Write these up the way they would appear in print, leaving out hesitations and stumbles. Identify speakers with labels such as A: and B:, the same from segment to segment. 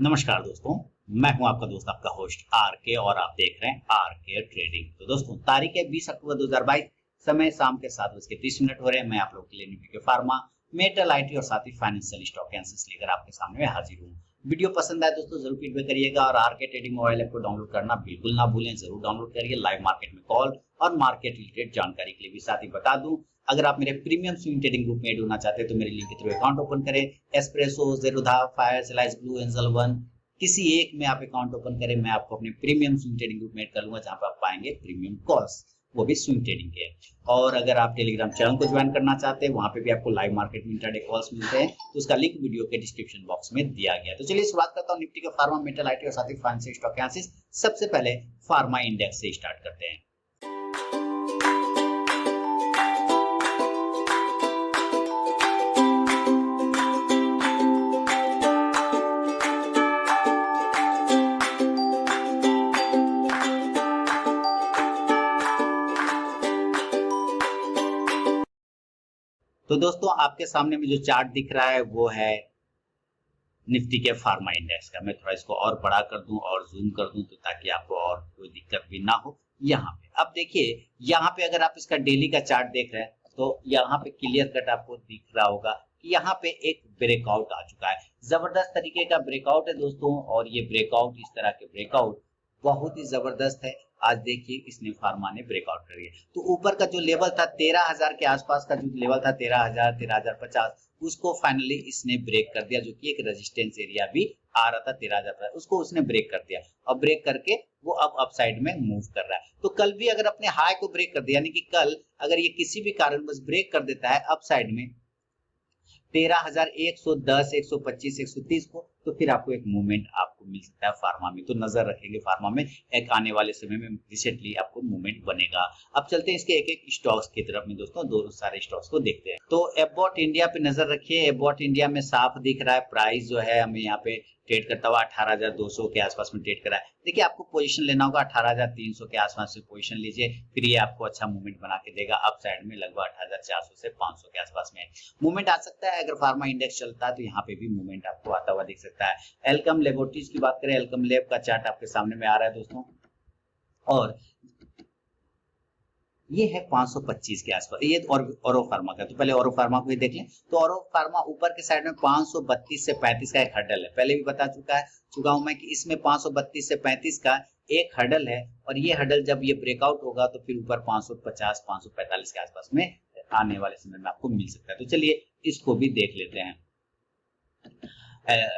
A: नमस्कार दोस्तों। मैं हूं आपका दोस्त, आपका होस्ट आर के, और आप देख रहे हैं आर के ट्रेडिंग। तो दोस्तों, तारीख है 20 अक्टूबर 2022, समय शाम के 7:30 हो रहे हैं। मैं आप लोगों के लिए निफ्टी के फार्मा, मेटल, आईटी और साथ ही फाइनेंशियल स्टॉक एनालिसिस लेकर आपके सामने में हाजिर हूं। वीडियो पसंद आए दोस्तों जरूर फीडबैक करिएगा, और आर के ट्रेडिंग मोबाइल ऐप को डाउनलोड करना बिल्कुल ना भूलें। जरूर डाउनलोड करिए। लाइव मार्केट में कॉल और मार्केट रिलेटेड जानकारी के लिए भी साथ ही बता दूं, अगर आप मेरे प्रीमियम स्विंग ट्रेडिंग ग्रुप में ऐड होना चाहते हैं तो मेरे लिंक के थ्रू अकाउंट ओपन करें। Espresso, Zerodha, fire, slice blue, angel one, किसी एक में आप अकाउंट ओपन करें। मैं आपको अपने प्रीमियम स्विंग ट्रेडिंग ग्रुप में ऐड कर लूंगा, जहां पर आप पाएंगे प्रीमियम कॉल्स, वो भी स्विंग ट्रेडिंग के। और अगर आप टेलीग्राम चैनल को ज्वाइन करना चाहते हैं, वहां पे भी आपको लाइव मार्केट में इंट्राडे कॉल्स मिलते हैं, तो उसका लिंक वीडियो के डिस्क्रिप्शन बॉक्स में दिया गया है। तो चलिए शुरुआत करता हूँ निफ्टी के फार्मा, मेटल, आईटी और साथ ही फाइनेंशियल स्टॉक एनालिसिस। सबसे पहले फार्मा इंडेक्स से स्टार्ट करते हैं। तो दोस्तों, आपके सामने में जो चार्ट दिख रहा है वो है निफ्टी के फार्मा इंडेक्स का। मैं थोड़ा इसको और बड़ा कर दूं और जूम कर दूं, तो ताकि आपको और कोई दिक्कत भी ना हो। यहाँ पे अब देखिए, यहाँ पे अगर आप इसका डेली का चार्ट देख रहे हैं तो यहाँ पे क्लियर कट आपको दिख रहा होगा कि यहाँ पे एक ब्रेकआउट आ चुका है। जबरदस्त तरीके का ब्रेकआउट है दोस्तों, और ये ब्रेकआउट, इस तरह के ब्रेकआउट बहुत ही जबरदस्त है। आज देखिए इसने फार्मा ने ब्रेकआउट कर दिया। तो ऊपर का जो लेवल था 13,000 के आसपास का, जो लेवल था 13,000, 13,050, उसको फाइनली इसने ब्रेक कर दिया। जो कि एक रेजिस्टेंस एरिया भी आ रहा था 13,000, उसको उसने ब्रेक कर दिया। और ब्रेक करके वो अब अपसाइड में मूव कर रहा है। तो कल भी अगर अपने हाई को ब्रेक कर दिया, यानी कि कल अगर ये किसी भी कारणवश ब्रेक कर देता है अपसाइड में 13,110, 125, 130 को, तो फिर आपको एक मूवमेंट आपको मिल सकता है फार्मा में। तो नजर रखेंगे फार्मा में, एक आने वाले समय में रिसेंटली आपको मूवमेंट बनेगा। अब चलते हैं इसके एक एक स्टॉक्स की तरफ में दोस्तों, दो सारे स्टॉक्स को देखते हैं। तो एबॉट इंडिया पे नजर रखिए। एबॉट इंडिया में साफ दिख रहा है प्राइस जो है हमें यहाँ पे ट्रेड करता हुआ 18,200 के आसपास में ट्रेड करा है। देखिए, आपको पोजीशन लेना होगा 18,300 के आसपास से पोजीशन लीजिए, फिर ये आपको अच्छा मूवमेंट बना के देगा। अप साइड में लगभग 18,400 से 500 के आसपास में मूवमेंट आ सकता है। अगर फार्मा इंडेक्स चलता है तो यहाँ पे भी मूवमेंट आपको आता हुआ दिख सकता है। एल्कम लेबोरेटरीज की बात करें, एल्कम लैब का चार्ट आपके सामने में आ रहा है दोस्तों, और ये है 525 के आसपास। ये औरो फार्मा का, तो पहले औरो फार्मा को ही देख लें। तो औरो फार्मा ऊपर के साइड में 532 से 35 का एक हर्डल है। पहले भी बता चुका हूं मैं कि इसमें 532 से 35 का एक हर्डल है, और ये हर्डल जब ये ब्रेकआउट होगा तो फिर ऊपर 550, 545 के आसपास में आने वाले समय में आपको मिल सकता है। तो चलिए इसको भी देख लेते हैं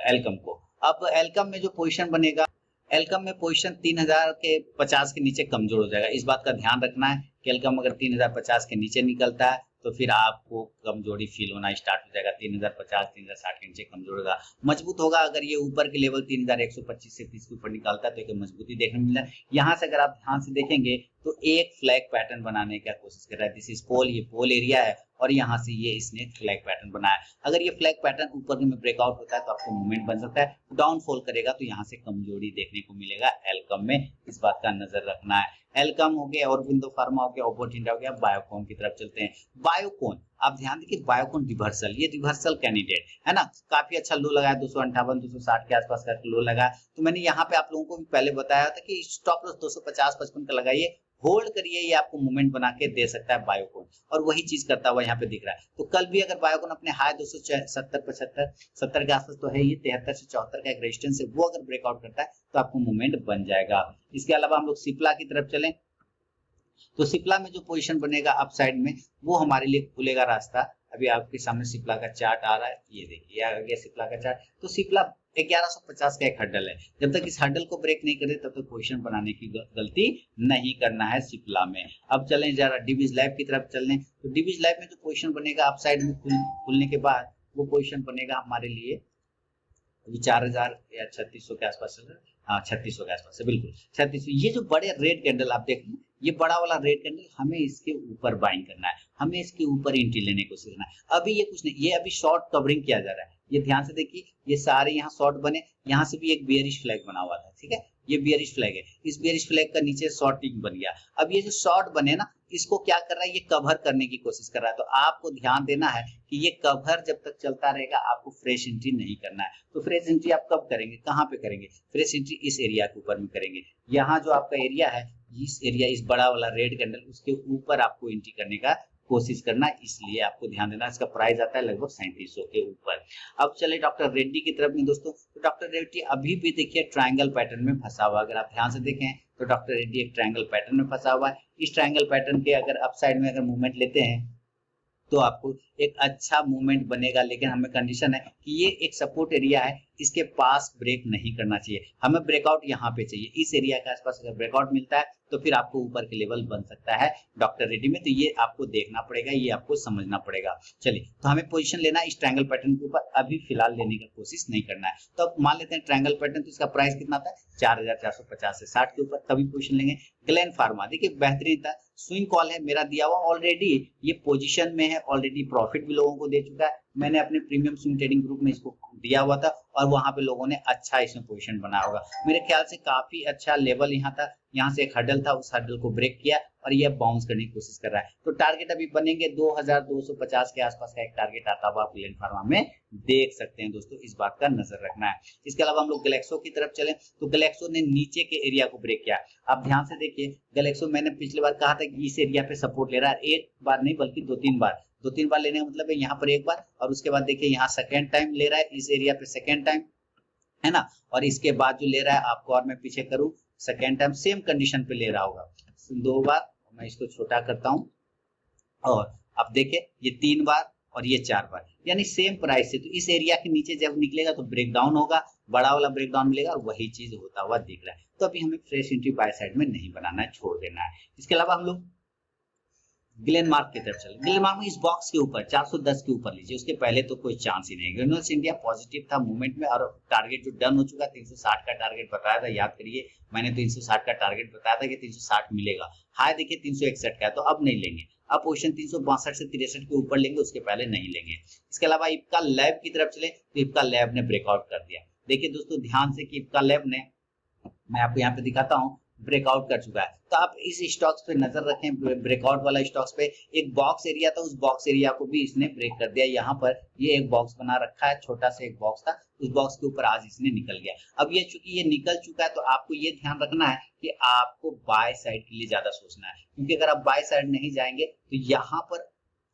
A: एल्कम को। अब एल्कम में जो पोजीशन बनेगा, एल्कम में पोजीशन 3,050 के नीचे कमजोर हो जाएगा। इस बात का ध्यान रखना है कि एल्कम अगर 3,050 के नीचे निकलता है तो फिर आपको कमजोरी फील होना स्टार्ट हो जाएगा। 3,050, 3,060 के नीचे कमजोर होगा। मजबूत होगा अगर ये ऊपर के लेवल 3,125 से 30 के ऊपर निकलता है, तो एक मजबूती देखने मिल रहा है। यहाँ से अगर आप ध्यान से देखेंगे तो एक फ्लैग पैटर्न बनाने का कोशिश कर रहा है। दिस इज पोल, ये पोल एरिया है, और यहाँ से ये इसने फ्लैग पैटर्न बनाया। अगर ये फ्लैग पैटर्न ऊपर में ब्रेकआउट होता है तो आपको मूवमेंट बन सकता है। डाउनफॉल करेगा तो यहाँ से कमजोरी देखने को मिलेगा एल्कम में, इस बात का नजर रखना है। एल्कम हो गया, ऑरबिंदो फार्मा हो गया, एबॉट इंडिया हो गया। बायोकॉन की तरफ चलते हैं। बायोकॉन, आप ध्यान देखिए, बायोकॉन रिवर्सल, ये रिवर्सल कैंडिडेट है ना। काफी अच्छा लो लगाया, 258, 260 के आसपास का लो लगा। तो मैंने यहाँ पे आप लोगों को भी पहले बताया था कि स्टॉप लॉस 250, 55 का लगाइए, होल्ड करिए, ये आपको मूवमेंट बना के दे सकता है बायोकॉन, और वही चीज करता हुआ यहाँ पे दिख रहा है। तो कल भी अगर बायोकॉन अपने हाई 270, 75, 70 के आसपास तो है, ये 73 से 74 का एक रेजिस्टेंस है, वो अगर ब्रेकआउट करता है तो आपको मूवमेंट बन जाएगा। इसके अलावा हम लोग सिप्ला की तरफ चलें, तो सिप्ला में जो पोजीशन बनेगा अप साइड में, वो हमारे लिए खुलेगा रास्ता। अभी आपके सामने सिप्ला का चार्ट आ रहा है, ये देखिए आ गया सिप्ला का चार्ट। तो सिप्ला 1150 का एक हर्डल है। जब तक इस हर्डल को ब्रेक नहीं करे तब तक पोजीशन बनाने की गलती नहीं करना है सिप्ला में। अब चलें जरा डिविज लाइफ की तरफ चलने। तो डिविज लाइफ में जो पोजीशन बनेगा अप साइड में खुलने के बाद, वो पोजीशन बनेगा हमारे लिए अभी 4,000 या 3,600 के आसपास चल रहा है। हाँ, 3,600 के आसपास है, बिल्कुल 3,600। ये जो बड़े रेड कैंडल आप देख रहे हैं, ये बड़ा वाला रेड कैंडल, हमें इसके ऊपर बाइंग करना है, हमें इसके ऊपर एंट्री लेने की कोशिश करना है। अभी ये कुछ नहीं, ये अभी शॉर्ट कवरिंग किया जा रहा है। ये ध्यान से देखिए, ये सारे यहाँ शॉर्ट बने, यहाँ से भी एक बियरिश फ्लैग बना हुआ था, ठीक है, ये बियरिश फ्लैग है। इस बियरिश फ्लैग का नीचे शॉर्टिंग बन गया। अब ये जो शॉर्ट बने ना, इसको क्या कर रहा है, ये कवर करने की कोशिश कर रहा है। तो आपको ध्यान देना है कि ये कवर जब तक चलता रहेगा आपको फ्रेश एंट्री नहीं करना है। तो फ्रेश एंट्री आप कब करेंगे, कहाँ पे करेंगे, फ्रेश एंट्री इस एरिया के ऊपर में करेंगे। यहाँ जो आपका एरिया है, इस एरिया, इस बड़ा वाला रेड कैंडल, उसके ऊपर आपको एंट्री करने का कोशिश करना, इसलिए आपको ध्यान देना। इसका प्राइस आता है लगभग 3700 के ऊपर। अब चले डॉक्टर रेड्डी की तरफ में दोस्तों। तो डॉक्टर रेड्डी अभी भी देखिए ट्रायंगल पैटर्न में फंसा हुआ। अगर आप ध्यान से देखें तो डॉक्टर रेड्डी एक ट्रायंगल पैटर्न में फंसा हुआ है। इस ट्रायंगल पैटर्न के अगर अप साइड में अगर मूवमेंट लेते हैं तो आपको एक अच्छा मूवमेंट बनेगा, लेकिन हमें कंडीशन है कि ये एक सपोर्ट एरिया है, इसके पास ब्रेक नहीं करना चाहिए। हमें ब्रेकआउट यहाँ पे चाहिए, इस एरिया के आसपास अगर ब्रेकआउट मिलता है तो फिर आपको ऊपर के लेवल बन सकता है डॉक्टर रेड्डी में। तो ये आपको देखना पड़ेगा, ये आपको समझना पड़ेगा। चलिए, तो हमें पोजीशन लेना है इस ट्रायंगल पैटर्न के ऊपर, अभी फिलहाल लेने की कोशिश नहीं करना है। तो अब मान लेते हैं ट्रायंगल पैटर्न, तो इसका प्राइस कितना था, 4450 से 60 के ऊपर, तभी पोजीशन लेंगे। ग्लेन फार्मा देखिए बेहतरीन था, स्विंग कॉल है मेरा दिया हुआ ऑलरेडी, ये पोजीशन में है ऑलरेडी, प्रॉफिट भी लोगों को दे चुका है। मैंने अपने प्रीमियम स्विंग ट्रेडिंग ग्रुप में इसको दिया हुआ था और वहां पे लोगों ने अच्छा इसमें पोजीशन बनाया होगा। मेरे ख्याल से काफी अच्छा लेवल यहाँ था, यहाँ से एक हडल था, उस हडल को ब्रेक किया और ये बाउंस करने की कोशिश कर रहा है। तो टारगेट अभी बनेंगे 2250 के आसपास का एक टारगेट आता हुआ आप ग्लेन फार्मा में देख सकते हैं दोस्तों, इस बात का नजर रखना है। इसके अलावा हम लोग गैलेक्सो की तरफ चले, तो गैलेक्सो ने नीचे के एरिया को ब्रेक किया। आप ध्यान से देखिए, गैलेक्सो मैंने पिछली बार कहा था कि इस एरिया पे सपोर्ट ले रहा है, एक बार नहीं बल्कि दो तीन बार लेने का मतलब है यहाँ पर एक बार, और उसके बाद देखिए यहाँ सेकेंड टाइम ले रहा है, इस एरिया पे सेकेंड टाइम है ना, और इसके बाद जो ले रहा है आपको, और मैं पीछे करूं, सेकेंड टाइम सेम कंडीशन पे ले रहा होगा, 2 बार। मैं इसको छोटा करता हूं और अब देखिए ये 3 बार और ये 4 बार, यानी सेम प्राइस से। तो इस एरिया के नीचे जब निकलेगा तो ब्रेक डाउन होगा, बड़ा वाला ब्रेक डाउन मिलेगा और वही चीज होता हुआ दिख रहा है। तो अभी हमें फ्रेश एंट्री बाय साइड में नहीं बनाना है, छोड़ देना है। इसके अलावा हम लोग ग्लेनमार्क की तरफ चले। ग्लेनमार्क में इस बॉक्स के ऊपर 410 के ऊपर लीजिए, उसके पहले तो कोई चांस ही नहीं। ग्रेन्यूल्स इंडिया पॉजिटिव था मूवमेंट में और टारगेट जो डन हो चुका, 360 का टारगेट बताया था, याद करिए मैंने 360 का टारगेट बताया था कि 360 मिलेगा। हाई देखिए 361 का है, तो अब नहीं लेंगे, अब पोजीशन 362 से 63 के ऊपर लेंगे, उसके पहले नहीं लेंगे। इसके अलावा इप्का लैब की तरफ चले, तो इप्का लैब ने ब्रेकआउट कर दिया। देखिए दोस्तों ध्यान से कि इप्का लैब ने, मैं आपको यहाँ पे दिखाता हूँ, ब्रेकआउट कर चुका है। तो आप इस स्टॉक्स पे नजर रखें, ब्रेकआउट वाला स्टॉक्स पे। एक बॉक्स एरिया था, उस बॉक्स एरिया को भी इसने ब्रेक कर दिया। यहाँ पर ये एक बॉक्स बना रखा है, छोटा सा एक बॉक्स था, उस बॉक्स के ऊपर आज इसने निकल गया। अब ये चूंकि ये निकल चुका है तो आपको ये ध्यान रखना है कि आपको बाय साइड के लिए ज्यादा सोचना है, क्योंकि अगर आप बाय साइड नहीं जाएंगे तो यहाँ पर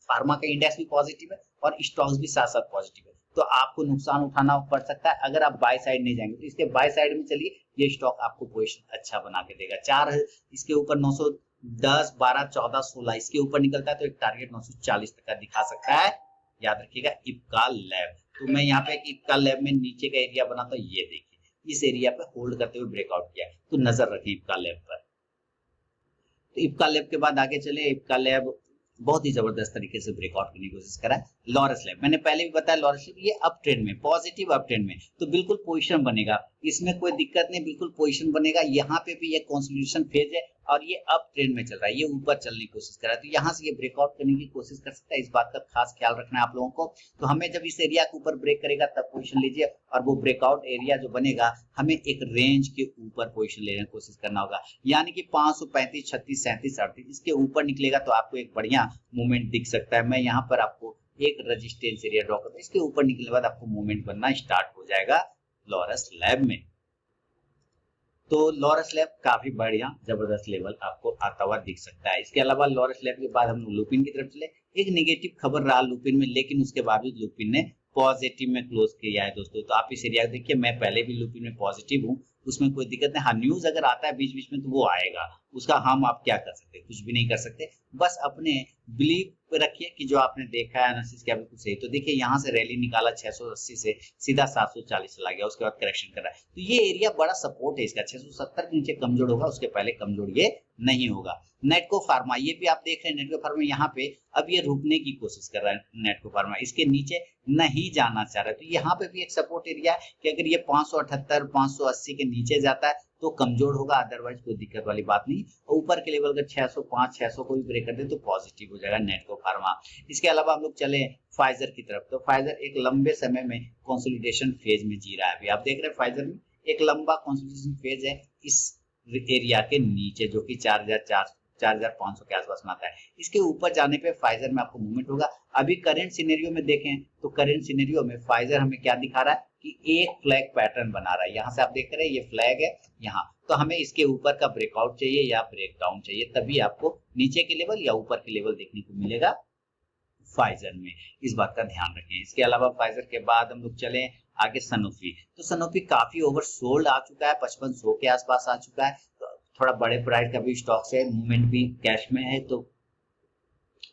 A: फार्मा का इंडेक्स भी पॉजिटिव है और स्टॉक्स भी साथ साथ पॉजिटिव है, तो आपको नुकसान उठाना पड़ सकता है अगर आप बाय साइड नहीं जाएंगे। तो इसके बाय साइड में चलिए, ये स्टॉक आपको पोजीशन अच्छा बना के देगा। 4 इसके ऊपर 910, 12, 14, 16 इसके ऊपर निकलता है तो एक टारगेट 940 तक का दिखा सकता है, याद रखिएगा। इप्का लैब, तो मैं यहाँ पे इप्का लैब में नीचे का एरिया बनाता हूँ, ये देखिए इस एरिया पे होल्ड करते हुए ब्रेकआउट किया, तो नजर रखें इप्का लैब पर। तो इप्का लैब के बाद आगे चले, इप्का लैब बहुत ही जबरदस्त तरीके से ब्रेकआउट करने की कोशिश करा। लॉरस लैब मैंने पहले भी बताया, लॉरस लैब ये अप ट्रेंड में, पॉजिटिव अप ट्रेंड में, तो बिल्कुल पोजीशन बनेगा, इसमें कोई दिक्कत नहीं, बिल्कुल पोजीशन बनेगा। यहाँ पे भी ये कंसोलिडेशन फेज है और ये अप ट्रेंड में चल रहा है, ये ऊपर चलने की कोशिश कर रहा है, तो यहाँ से ये ब्रेकआउट करने की कोशिश कर सकता है। इस बात का खास ख्याल रखना है आप लोगों को। तो हमें जब इस एरिया के ऊपर ब्रेक करेगा तब पोजीशन लीजिए, और वो ब्रेकआउट एरिया जो बनेगा हमें एक रेंज के ऊपर पोजीशन लेने की कोशिश करना होगा, यानी कि 535, 36, 37, 38 इसके ऊपर निकलेगा तो आपको एक बढ़िया मूवमेंट दिख सकता है। मैं यहाँ पर आपको एक रेजिस्टेंस एरिया ड्रॉ करता हूँ, इसके ऊपर निकलने के बाद आपको मूवमेंट बनना स्टार्ट हो जाएगा लॉरस लैब में। तो लॉरस लैब काफी बढ़िया जबरदस्त लेवल आपको आता हुआ दिख सकता है। इसके अलावा लॉरस लैब के बाद हम लुपिन की तरफ चले। एक नेगेटिव खबर रहा लुपिन में, लेकिन उसके बावजूद लुपिन ने पॉजिटिव में क्लोज किया है दोस्तों। तो आप इस एरिया को देखिए, मैं पहले भी लुपिन में पॉजिटिव हूँ, उसमें कोई दिक्कत नहीं। हाँ, न्यूज अगर आता है बीच बीच में तो वो आएगा, उसका हम आप क्या कर सकते, कुछ भी नहीं कर सकते, बस अपने बिलीव रखिए कि जो आपने देखा है एनालिसिस क्या बिल्कुल सही। तो देखिए यहाँ से रैली निकाला 680 से सीधा 740 चला गया, उसके बाद करेक्शन कर रहा है, तो ये एरिया बड़ा सपोर्ट है इसका। 670 के नीचे कमजोर होगा, उसके पहले कमजोर ये नहीं होगा। नेटको फार्मा, ये भी आप देख रहे हैं, नेटको फार्मा यहाँ पे अब ये रुकने की कोशिश कर रहा है। नेटको फार्मा इसके नीचे नहीं जाना चाह रहा है, तो यहाँ पे भी एक सपोर्ट एरिया है कि अगर ये 578, 580 के नीचे जाता है तो कमजोर होगा, अदरवाइज कोई दिक्कत वाली बात नहीं। ऊपर के लेवल अगर 605, 600 को भी ब्रेक कर दे तो पॉजिटिव हो जाएगा नेटको फार्मा। इसके अलावा हम लोग चले फाइजर की तरफ। तो फाइजर एक लंबे समय में कंसोलिडेशन फेज में जी रहा है। अभी आप देख रहे हैं फाइजर में एक लंबा कंसोलिडेशन फेज है इस एरिया के नीचे, जो कि 4,500 के आसपास में आता है। इसके ऊपर जाने पे फाइजर में आपको मूवमेंट होगा। अभी करंट सिनेरियो में देखें तो करंट सिनेरियो में फाइजर हमें क्या दिखा रहा है कि एक फ्लैग पैटर्न बना रहा है। यहाँ से आप देख रहे हैं ये फ्लैग है यहाँ, तो हमें इसके ऊपर का ब्रेकआउट चाहिए या ब्रेकडाउन चाहिए, तभी आपको नीचे के लेवल या ऊपर के लेवल देखने को मिलेगा फाइजर में। इस बात का ध्यान रखें। इसके अलावा फाइजर के बाद हम लोग चले आगे सनोफी। तो सनोफी काफी ओवरसोल्ड आ चुका है, 5500 के आसपास आ चुका है। तो थोड़ा बड़े प्राइस का भी स्टॉक है, मूवमेंट भी कैश में है, तो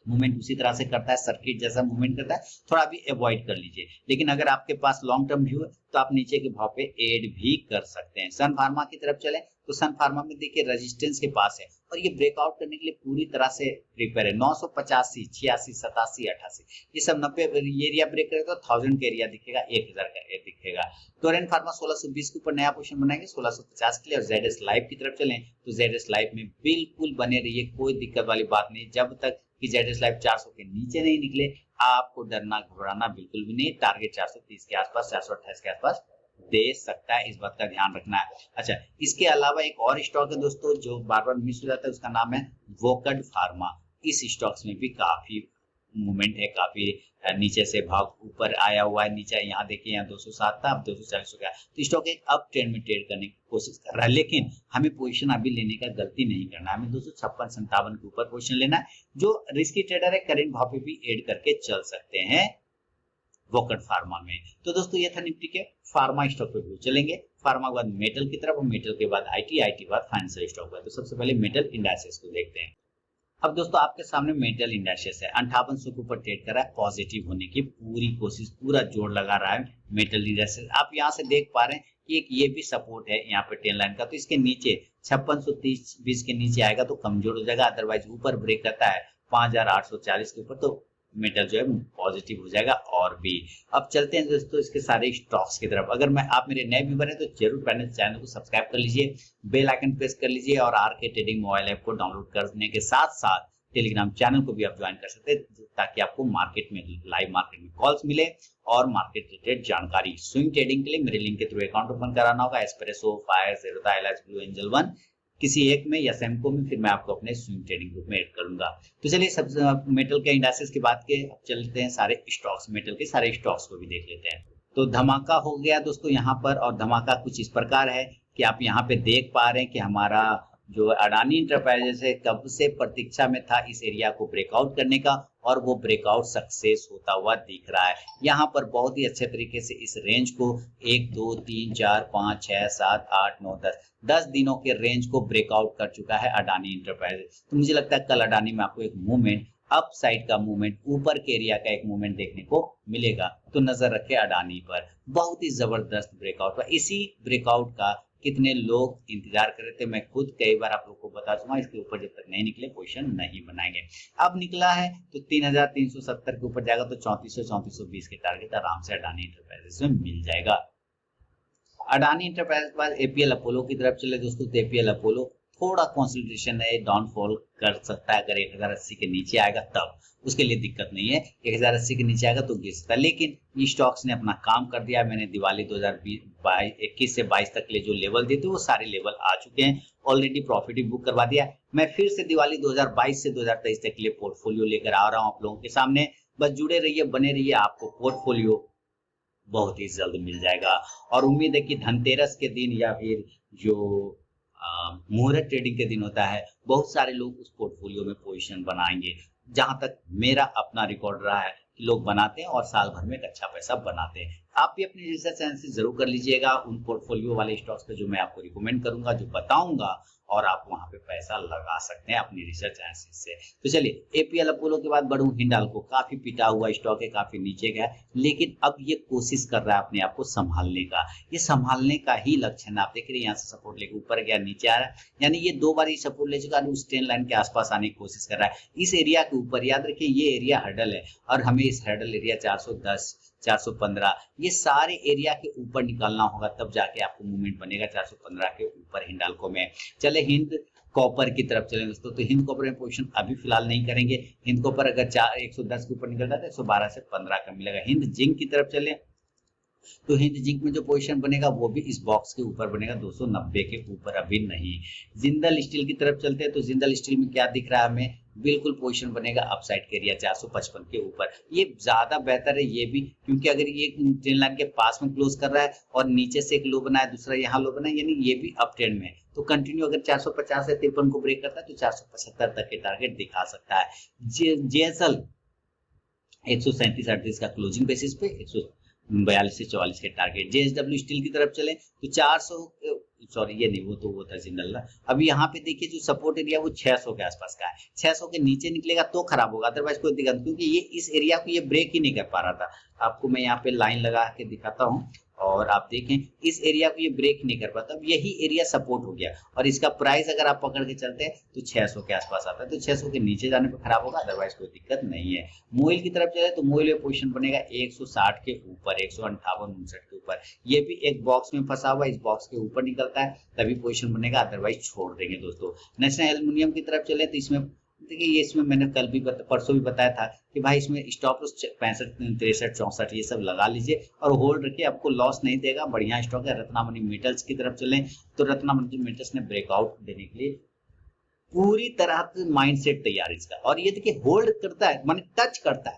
A: मूवमेंट उसी तरह से करता है, सर्किट जैसा मूवमेंट करता है, थोड़ा भी अवॉइड कर लीजिए। लेकिन अगर आपके पास लॉन्ग टर्म व्यू है तो आप नीचे के भाव पे एड भी कर सकते हैं। सन फार्मा की तरफ चले तो सन फार्मा में देखिए रेजिस्टेंस के पास है और ये ब्रेकआउट करने के लिए पूरी तरह से प्रिपेयर है। 985, 86, 87, 88 ये सब 90 एरिया ब्रेक करे तो 1000 का एरिया दिखेगा, 1000 का एरिया दिखेगा। टोरेंट फार्मा 1620 के ऊपर नया पोजीशन बनाएंगे 1650 के लिए। और जेडएस लाइफ की तरफ चलें तो जेडएस लाइफ में बिल्कुल बने रहिए, कोई दिक्कत वाली बात नहीं। जब तक कि जेडएस लाइफ 400 के नीचे नहीं निकले आपको डरना घबराना बिल्कुल भी नहीं। टारगेट 430 के आसपास, 428 के आसपास दे सकता है, इस बात का ध्यान रखना है। अच्छा, इसके अलावा एक और स्टॉक है दोस्तों जो बार बार मिस हो जाता है, उसका नाम है वोकड फार्मा। इस स्टॉक्स में भी काफी मूवमेंट है, काफी नीचे से भाव ऊपर आया हुआ है। नीचे यहाँ देखिए, यहाँ 207 था, अब 240 हो गया। तो स्टॉक एक अप ट्रेंड में ट्रेड करने की कोशिश कर रहा है, लेकिन हमें पोजीशन अभी लेने का गलती नहीं करना है। हमें 256-57 के ऊपर पोजीशन लेना है। जो रिस्की ट्रेडर है करंट भाव पे भी एड करके चल सकते हैं वोकड फार्मा में। तो दोस्तों ये था निफ्टी के फार्मा स्टॉक पे व्यू। चलेंगे फार्मा के बाद मेटल की तरफ और मेटल के बाद आईटी, आईटी के बाद फाइनेंशियल स्टॉक पे। तो सबसे पहले मेटल इंडाइसेस को देखते हैं। अब दोस्तों आपके सामने मेटल इंडाइसेस है, 5800 के ऊपर ट्रेड कर रहा है, पॉजिटिव होने की पूरी कोशिश, पूरा जोर लगा रहा है मेटल इंडाइसेस। आप यहाँ से देख पा रहे हैं कि एक ये भी सपोर्ट है यहाँ पे 10 लाइन का, तो इसके नीचे 5630-20 के नीचे आएगा तो कमजोर हो जाएगा। अदरवाइज ऊपर ब्रेक करता है 5840 के ऊपर तो मेटल जो है पॉजिटिव हो जाएगा और भी। अब चलते हैं दोस्तों इसके सारे स्टॉक्स की तरफ। अगर आप मेरे नए व्यूअर हैं तो जरूर पहले चैनल को सब्सक्राइब कर लीजिए, बेल आइकन प्रेस कर लीजिए और आरके ट्रेडिंग मोबाइल ऐप को डाउनलोड करने के साथ साथ टेलीग्राम चैनल को भी आप ज्वाइन कर सकते हैं, ताकि आपको मार्केट में लाइव मार्केट में कॉल्स मिले और मार्केट रिलेटेड जानकारी। स्विंग ट्रेडिंग के लिए मेरे लिंक के थ्रू अकाउंट ओपन कराना होगा, espresso, fire, Zerodha, LH, blue angel one, किसी एक में या सेमको में, फिर मैं आपको अपने स्विंग ट्रेडिंग ग्रुप में ऐड करूंगा। तो चलिए सब मेटल के इंडाइसेस की बात के अब चलते हैं सारे स्टॉक्स, मेटल के सारे स्टॉक्स को भी देख लेते हैं। तो धमाका हो गया दोस्तों यहाँ पर, और धमाका कुछ इस प्रकार है कि आप यहाँ पे देख पा रहे हैं कि हमारा जो अडानी इंटरप्राइजेस है कब से प्रतीक्षा में था इस एरिया को ब्रेकआउट करने का, और वो ब्रेकआउट सक्सेस होता हुआ दिख रहा है। यहाँ पर बहुत ही अच्छे तरीके से इस रेंज को 1 2 3 4 5 6 7 8 9 10 दिनों के रेंज को ब्रेकआउट कर चुका है अडानी इंटरप्राइजेस। तो मुझे लगता है कल अडानी में आपको एक मूवमेंट, अप साइड का मूवमेंट, ऊपर के एरिया का एक मूवमेंट देखने को मिलेगा। तो नजर रखें अडानी पर, बहुत ही जबरदस्त ब्रेकआउट हुआ। इसी ब्रेकआउट का कितने लोग इंतजार कर रहे थे, मैं खुद कई बार आप लोग को बता चुका, इसके ऊपर जब तक नहीं निकले पोजीशन नहीं बनाएंगे। अब निकला है तो 3370 के ऊपर जाएगा तो 3400-3420 के टारगेट आराम से अडानी इंटरप्राइजेस में मिल जाएगा। अडानी इंटरप्राइजेस के बाद एपीएल अपोलो की तरफ चले दोस्तों, तो एपीएल अपोलो थोड़ा कंसंट्रेशन है, डाउनफॉल कर सकता है। अगर 1080 के नीचे आएगा तब उसके लिए दिक्कत नहीं है, 1080 के नीचे आएगा तो गिर सकता है। लेकिन ये स्टॉक्स ने अपना काम कर दिया। मैंने दिवाली 2021 से 22 तक के लिए जो लेवल दिए थे वो सारे लेवल आ चुके हैं, ऑलरेडी प्रॉफिट भी बुक करवा दिया। मैं फिर से दिवाली 2022 से 2023 तक के लिए पोर्टफोलियो लेकर आ रहा हूँ आप लोगों के सामने। बस जुड़े रहिए, बने रहिए, आपको पोर्टफोलियो बहुत ही जल्द मिल जाएगा। और उम्मीद है कि धनतेरस के दिन या फिर जो मुहूर्त ट्रेडिंग के दिन होता है, बहुत सारे लोग उस पोर्टफोलियो में पोजीशन बनाएंगे। जहां तक मेरा अपना रिकॉर्ड रहा है, लोग बनाते हैं और साल भर में एक अच्छा पैसा बनाते हैं। आप भी अपनी रिसर्च एनालिसिस जरूर कर लीजिएगा उन पोर्टफोलियो वाले स्टॉक्स पे जो मैं आपको रिकमेंड करूंगा, जो बताऊंगा, और आप वहां पे पैसा लगा सकते हैं अपनी रिसर्च एनालिसिस से। तो चलिए एपीएल अपोलो के बाद बढ़ूं हिंडाल्को, काफी पिटा हुआ स्टॉक है, काफी नीचे गया, लेकिन अब ये कोशिश कर रहा है अपने आप को संभालने का। ये संभालने का ही लक्षण आप देख रहे हैं, यहाँ से सपोर्ट लेके ऊपर गया, नीचे आ रहा है, यानी ये 2 बार सपोर्ट ले चुका है, उस 10 लाइन के आसपास आने की कोशिश कर रहा है। इस एरिया के ऊपर याद रखिए ये एरिया हर्डल है और हमें इस हर्डल एरिया 410 415 ये सारे एरिया के ऊपर निकालना होगा, तब जाके आपको मूवमेंट बनेगा 415 के ऊपर हिंडाल्को में। चले हिंद कॉपर की तरफ चलें दोस्तों, तो हिंद कॉपर में पोजीशन अभी फिलहाल नहीं करेंगे। हिंद कॉपर अगर 110 के ऊपर निकलता है तो 112 से 15 का मिलेगा। हिंद जिंक की तरफ चले तो हिंद जिंक में जो पोजीशन बनेगा वो भी इस बॉक्स के ऊपर बनेगा, 290 के ऊपर अभी नहीं। जिंदल स्टील की तरफ चलते हैं तो जिंदल स्टील में क्या दिख रहा है हमें, बिल्कुल पोजीशन बनेगा अपसाइड के एरिया 455 के ऊपर। ये ज्यादा बेहतर है ये भी, क्योंकि अगर ये ट्रेन लाइन के पास में क्लोज कर रहा है और नीचे से एक लो बना है, दूसरा यहाँ लो बना है, यानी ये भी अप ट्रेंड में है, तो कंटिन्यू अगर 450 से 53 को ब्रेक करता है तो 475 तक के टारगेट दिखा सकता है। जेएसएल 137.38 का क्लोजिंग बेसिस पे 142 से 44 के टारगेट। जेएसडब्ल्यू स्टील की तरफ चले तो 400, सॉरी ये नहीं, वो था जिंदल। अभी यहाँ पे देखिए जो सपोर्ट एरिया वो 600 के आसपास का है, 600 के नीचे निकलेगा तो खराब होगा, अदरवाइज कोई दिक्कत, क्योंकि ये इस एरिया को ये ब्रेक ही नहीं कर पा रहा था। आपको मैं यहाँ पे लाइन लगा के दिखाता हूँ और आप देखें इस एरिया को ये ब्रेक नहीं कर पाता, अब यही एरिया सपोर्ट हो गया और इसका प्राइस अगर आप पकड़ के चलते हैं तो 600 के आसपास आता है, तो 600 के नीचे जाने पर खराब होगा, अदरवाइज कोई दिक्कत नहीं है। मोइल की तरफ चले तो मोइल में पोजीशन बनेगा 160 के ऊपर, 158-59 के ऊपर। ये भी एक बॉक्स में फंसा हुआ, इस बॉक्स के ऊपर निकलता है तभी पोजीशन बनेगा, अदरवाइज छोड़ देंगे दोस्तों। नेशनल एल्युमिनियम की तरफ चले तो इसमें देखिए, ये इसमें मैंने कल भी परसों भी बताया था कि भाई इसमें स्टॉप लॉस 65, 63, 64 ये सब लगा लीजिए और होल्ड रखिए, आपको लॉस नहीं देगा, बढ़िया स्टॉक है। रत्नामणि मेटल्स की तरफ चलें तो रत्नामणि मेटल्स ने ब्रेकआउट देने के लिए पूरी तरह से माइंडसेट तैयार इसका, और ये देखिए होल्ड करता है, माने टच करता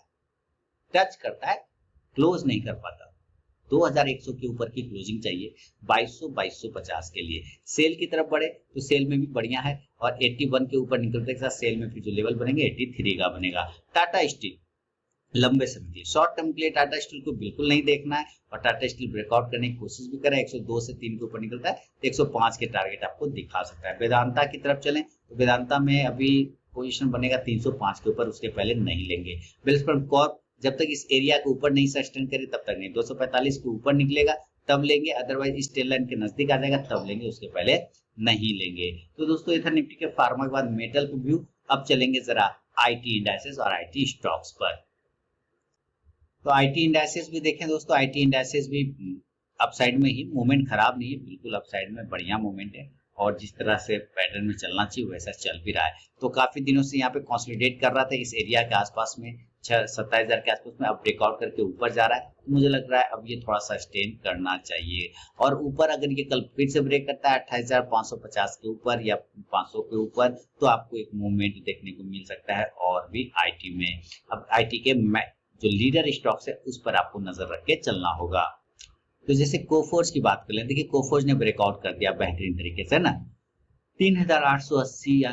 A: है, क्लोज नहीं कर पाता। 2100 के ऊपर की क्लोजिंग चाहिए 2200-2250 के लिए। सेल की तरफ बढ़े तो सेल में भी बढ़िया है और 81 के ऊपर निकलते के साथ सेल में फिर जो लेवल बनेंगे 83 का बनेगा। टाटा स्टील लंबे समय के शॉर्ट टर्म के लिए टाटा स्टील को बिल्कुल नहीं देखना है और टाटा स्टील ब्रेकआउट करने की कोशिश भी करें, 102 से 3 के ऊपर निकलता है तो 105 के टारगेट आपको दिखा सकता है। वेदांता की तरफ चलें तो वेदांता में अभी पोजीशन बनेगा 305 के ऊपर, उसके पहले नहीं लेंगे। वेलस्पन कॉर्प जब तक इस एरिया के ऊपर नहीं सस्टेन करे तब तक नहीं, 245 के ऊपर निकलेगा तब लेंगे, अदरवाइज इस टेल लाइन के नजदीक आ जाएगा तब लेंगे, उसके पहले नहीं लेंगे। तो दोस्तों ये था निफ्टी के फार्मा के बाद मेटल पे व्यू। अब चलेंगे जरा आईटी इंडाइसेस और आईटी स्टॉक्स पर। तो आईटी इंडाइसेस भी देखें दोस्तों, आईटी इंडाइसेस भी अपसाइड में ही, मूवमेंट खराब नहीं है, बिल्कुल अपसाइड में बढ़िया मूवमेंट है और जिस तरह से पैटर्न में चलना चाहिए वैसा चल भी रहा है। तो काफी दिनों से यहाँ पे कंसोलिडेट कर रहा था इस एरिया के आसपास में, 27,000 के आसपास में, अब ब्रेकआउट करके ऊपर जा रहा है, तो मुझे लग रहा है अब ये थोड़ा सस्टेन करना चाहिए। और ऊपर अगर ये कल फिर से ब्रेक करता है 28,550 के ऊपर या 500 के ऊपर तो आपको एक मूवमेंट देखने को मिल सकता है और भी आईटी में। अब आईटी के जो लीडर स्टॉक्स है उस पर आपको नजर रख के चलना होगा। तो जैसे कोफोर्ज की बात कर लें, देखिए कोफोर्ज ने ब्रेकआउट कर दिया बेहतरीन तरीके से ना, 3,880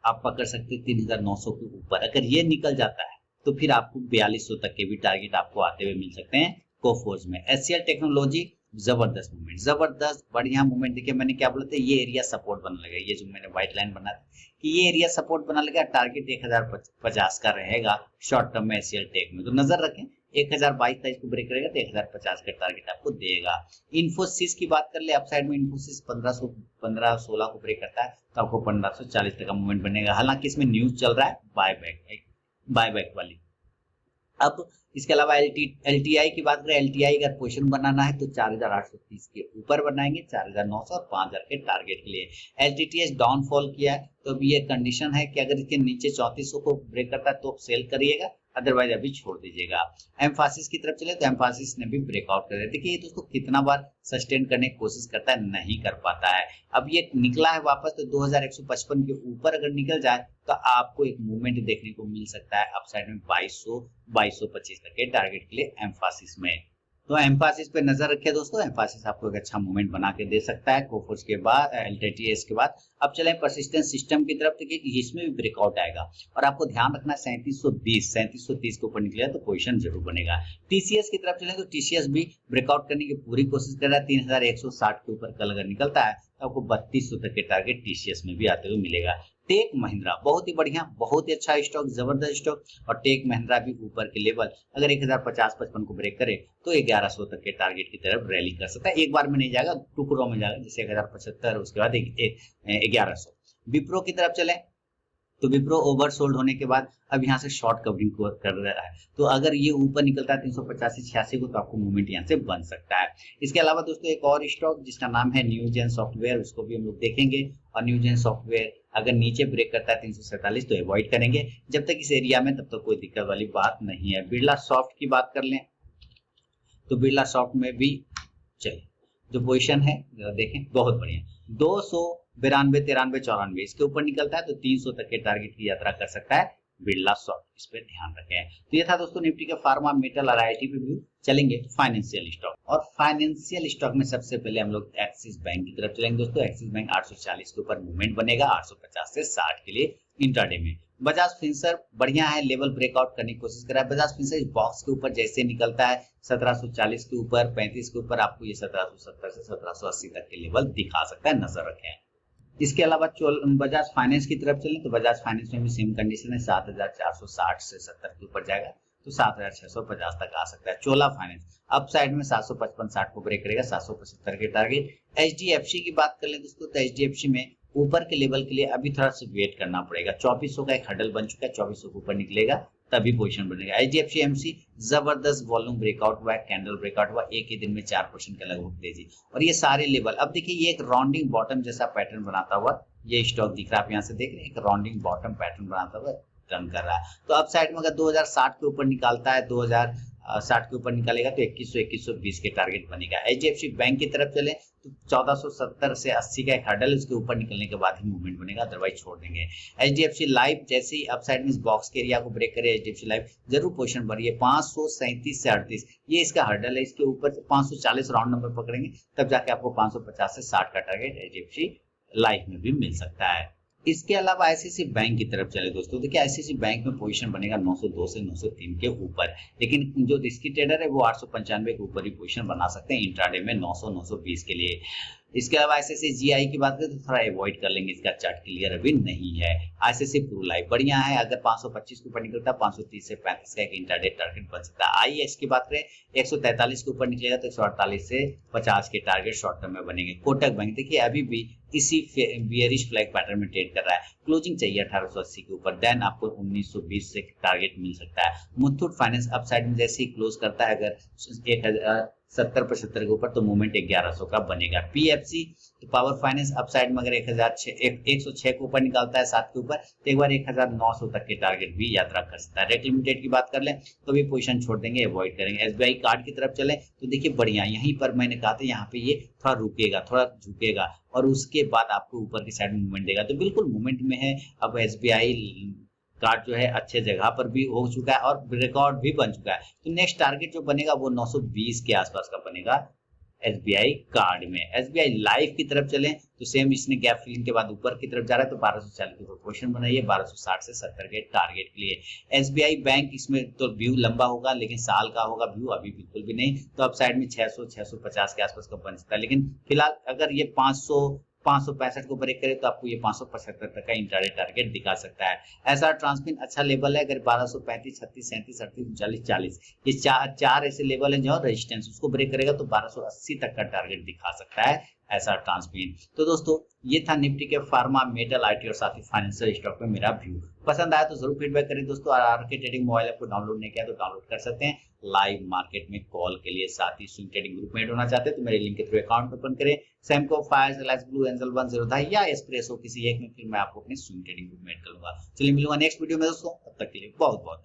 A: आप पकड़ सकते हैं 3,900 के ऊपर, अगर ये निकल जाता है तो फिर आपको 4200 तक के भी टारगेट आपको आते हुए मिल सकते हैं कोफोर्ज में। एचसीएल टेक्नोलॉजी जबरदस्त मूवमेंट, जबरदस्त बढ़िया मूवमेंट। देखिए मैंने क्या बोला था, ये एरिया सपोर्ट बना लगा, ये जो मैंने व्हाइट लाइन बना था कि ये एरिया सपोर्ट बना लगा, टारगेट 1050 का रहेगा शॉर्ट टर्म में एचसीएल टेक में, तो नजर रखें 1022-23 को ब्रेक करेगा तो 1050 का टारगेट आपको देगा। इन्फोसिस की बात कर ले, अपसाइड में इन्फोसिस 1516 को ब्रेक करता है तो आपको 1540 तक का मूवमेंट बनेगा। हालांकि इसमें न्यूज चल रहा है बायबैक वाली। अब इसके अलावा एलटीआई की बात करें, एलटीआई अगर पोजीशन बनाना है तो 4,830 के ऊपर बनाएंगे, 4,900 और 5,000 के टारगेट के लिए। एलटीटीएस डाउनफॉल किया है तो अभी ये कंडीशन है कि अगर इसके नीचे 3400 को ब्रेक करता है तो सेल करिएगा, अदरवाइज अभी छोड़ दीजिएगा। एम्फासिस की तरफ चले तो एम्फासिस ने भी ब्रेकआउट कर दिया। देखिए ये दोस्तों कितना बार सस्टेन करने की कोशिश करता है, नहीं कर पाता है। अब ये निकला है वापस तो 2155 के ऊपर अगर निकल जाए तो आपको एक मूवमेंट देखने को मिल सकता है अपसाइड में 2200-2225 तक के टारगेट के लिए एम्फासिस में। तो एम्फासिस पे नजर रखिए दोस्तों, एम्फासिस आपको एक अच्छा मूवमेंट बना के दे सकता है कोफोर्ज के बाद, एलटीटीएस के बाद। अब चलें परसिस्टेंस सिस्टम की तरफ, देखिए इसमें भी ब्रेकआउट आएगा और आपको ध्यान रखना 3730 के ऊपर निकलेगा तो पोजीशन जरूर बनेगा। टीसीएस की तरफ चलें तो टीसीएस भी ब्रेकआउट करने की पूरी कोशिश कर रहा है, 3160 के ऊपर कल अगर निकलता है तो आपको 3200 तक के टारगेट टीसीएस में भी आते हुए मिलेगा। टेक महिंद्रा बहुत ही बढ़िया, बहुत ही अच्छा स्टॉक, जबरदस्त स्टॉक, और टेक महिंद्रा भी ऊपर के लेवल अगर 1050-55 को ब्रेक करे तो 1100 तक के टारगेट की तरफ रैली कर सकता है। एक बार में नहीं जाएगा, टुकड़ों में जाएगा, जैसे 1075 उसके बाद 1100। विप्रो की तरफ चले तो विप्रो ओवरसोल्ड होने के बाद अब यहाँ से शॉर्ट कवरिंग कर रहा है, तो अगर ये ऊपर निकलता है 385-86 को तो आपको मूवमेंट यहाँ से बन सकता है। इसके अलावा दोस्तों एक और स्टॉक जिसका नाम है न्यूजेन सॉफ्टवेयर, उसको भी हम लोग देखेंगे। और न्यूजेन सॉफ्टवेयर अगर नीचे ब्रेक करता है 347 तो अवॉइड करेंगे जब तक इस एरिया में, तब तक कोई दिक्कत वाली बात नहीं है। बिरला सॉफ्ट की बात कर लें तो बिरला सॉफ्ट में भी चलिए जो पोजीशन है देखें, बहुत बढ़िया, 292, 93, 94 इसके ऊपर निकलता है तो 300 तक के टारगेट की यात्रा कर सकता है बिरला सॉफ्ट, इस पे ध्यान रखें। तो ये था दोस्तों निफ्टी के फार्मा, मेटल और आईटी पे व्यू। चलेंगे फाइनेंशियल स्टॉक, और फाइनेंशियल स्टॉक में सबसे पहले हम लोग एक्सिस बैंक की तरफ चलेंगे दोस्तों। एक्सिस बैंक 840 के ऊपर मूवमेंट बनेगा 850 से 60 के लिए इंट्राडे में। बजाज फिंसर बढ़िया है, लेवल ब्रेकआउट करने की कोशिश कर रहा है। बजाज फिंसर इस बॉक्स के ऊपर जैसे निकलता है 1740 के ऊपर, 35 के ऊपर, आपको ये 1770 से 1780 तक के लेवल दिखा सकता है, नजर रखें। इसके अलावा बजाज फाइनेंस की तरफ चलें तो बजाज फाइनेंस में भी सेम कंडीशन है, 7460 से 70 के ऊपर जाएगा तो 7650 तक आ सकता है। चोला फाइनेंस अप साइड में 755-60 को ब्रेक करेगा, 775 के टारगेट। एचडीएफसी की बात कर लें दोस्तों तो एचडीएफसी में ऊपर के लेवल के लिए अभी थोड़ा सा वेट करना पड़ेगा। 2400 का एक हडल बन चुका है, 2400 के ऊपर निकलेगा तभी पोजीशन बनेगा। एचडीएफसी एमसी जबरदस्त वॉल्यूम ब्रेकआउट हुआ है, कैंडल ब्रेकआउट हुआ, एक ही दिन में 4% का लगभग तेजी, और ये सारे लेवल अब देखिए ये एक राउंडिंग बॉटम जैसा पैटर्न बनाता हुआ ये स्टॉक दिख रहा है। आप यहाँ से देख रहे हैं एक राउंडिंग बॉटम पैटर्न बनाता हुआ टर्न कर रहा है। तो अब साइड में अगर 2060 के ऊपर निकालता है, 2060 के ऊपर निकालेगा तो 2100-2120 के टारगेट बनेगा। एचडीएफसी बैंक की तरफ चले तो 1470 से 80 का एक हर्डल, उसके ऊपर निकलने के बाद ही मूवमेंट बनेगा, अदरवाइज छोड़ देंगे। एचडीएफसी लाइफ जैसे ही अपसाइड में इस बॉक्स के एरिया को ब्रेक करे एचडीएफसी लाइफ जरूर पोजीशन बढ़िए 537 से 38, ये इसका हर्डल है। इसके ऊपर 540 राउंड नंबर पकड़ेंगे तब जाके आपको 550 से 60 का टारगेट एचडीएफसी लाइफ में भी मिल सकता है। इसके अलावा आईसीआईसी बैंक की तरफ चले दोस्तों, देखिए आईसीआईसी बैंक में पोजीशन बनेगा 902 से 903 के ऊपर, लेकिन जो रिस्की ट्रेडर है वो 895 के ऊपर ही पोजीशन बना सकते हैं इंट्राडे में 900-920 के लिए। इसके अलावा आईसीआईसी जीआई की बात करें तो थोड़ा अवॉइड कर लेंगे, इसका चार्ट क्लियर अभी नहीं है। आईसीआईसी प्रू लाइफ बढ़िया है, अगर 525 के ऊपर निकलता है 530 से 35 का एक इंट्राडे टारगेट बन सकता है। आईएएस की बात करें 143 के ऊपर निकलेगा तो 148 से 50 के टारगेट शॉर्ट टर्म में बनेंगे। कोटक बैंक देखिए अभी भी इसी बियरिश फ्लैग पैटर्न में ट्रेड कर रहा है, क्लोजिंग चाहिए 1880 के ऊपर, देन आपको 1920 से टारगेट मिल सकता है। मुथूट फाइनेंस अपसाइड में जैसे ही क्लोज करता है अगर 1070-75 के ऊपर तो मूवमेंट 1100 का बनेगा। पीएफसी तो पावर फाइनेंस अपसाइड में अगर 106 के ऊपर निकालता है 7 के ऊपर तो एक बार 1900 तक के टारगेट भी यात्रा कर सकता है। रेट लिमिटेड की बात कर लें तो भी पोजीशन छोड़ देंगे, अवॉइड करेंगे। एसबीआई कार्ड की तरफ चले तो देखिए बढ़िया, यहीं पर मैंने कहा था यहाँ पे ये थोड़ा रुकेगा, थोड़ा झुकेगा और उसके बाद आपको ऊपर की साइड में मूवमेंट देगा, तो बिल्कुल मूवमेंट में है। अब एसबीआई कार्ड जो है अच्छे जगह पर भी हो चुका है और रिकॉर्ड भी बन चुका है, तो नेक्स्ट टारगेट जो बनेगा वो 920 के आसपास का बनेगा एसबीआई कार्ड में। एसबीआई लाइफ की तरफ चलें तो सेम इसने गैप फिलिंग के बाद ऊपर की तरफ जा रहा है तो 1240 की पोजीशन बनाइए 1260 से 70 के टारगेट के लिए। एसबीआई बैंक इसमें तो व्यू लंबा होगा लेकिन साल का होगा व्यू, अभी बिल्कुल भी नहीं, तो अब साइड में 600-650 के आसपास का बन सकता है, लेकिन फिलहाल अगर ये 565 को ब्रेक करे तो आपको ये 575 तक का इंट्राडे टारगेट दिखा सकता है। ऐसा ट्रांसमिन अच्छा लेवल है, अगर 1235, 36, 37, 38, 39, 40 ये चार ऐसे लेवल हैं जो रेजिस्टेंस उसको ब्रेक करेगा तो 1280 तक का टारगेट दिखा सकता है ऐसा ट्रांसमिन। तो दोस्तों ये था निफ्टी के फार्मा, मेटल, आईटी और साथ ही फाइनेंशियल स्टॉक में मेरा व्यू। पसंद आया तो जरूर फीडबैक करें दोस्तों। आर के ट्रेडिंग मोबाइल ऐप को डाउनलोड नहीं किया तो डाउनलोड कर सकते हैं लाइव मार्केट में कॉल के लिए। साथ ही स्विंग ट्रेडिंग ग्रुप में ऐड होना चाहते हैं तो मेरे लिंक के थ्रू अकाउंट ओपन करें। सेमको, फायर, रिलायंस ब्लू, एंजल 109 या एस्प्रेसो किसी एक में, फिर मैं आपको अपने स्विंग ट्रेडिंग ग्रुप में ऐड करूंगा। चलिए मिलूंगा नेक्स्ट वीडियो में दोस्तों, तब तक के लिए बहुत बहुत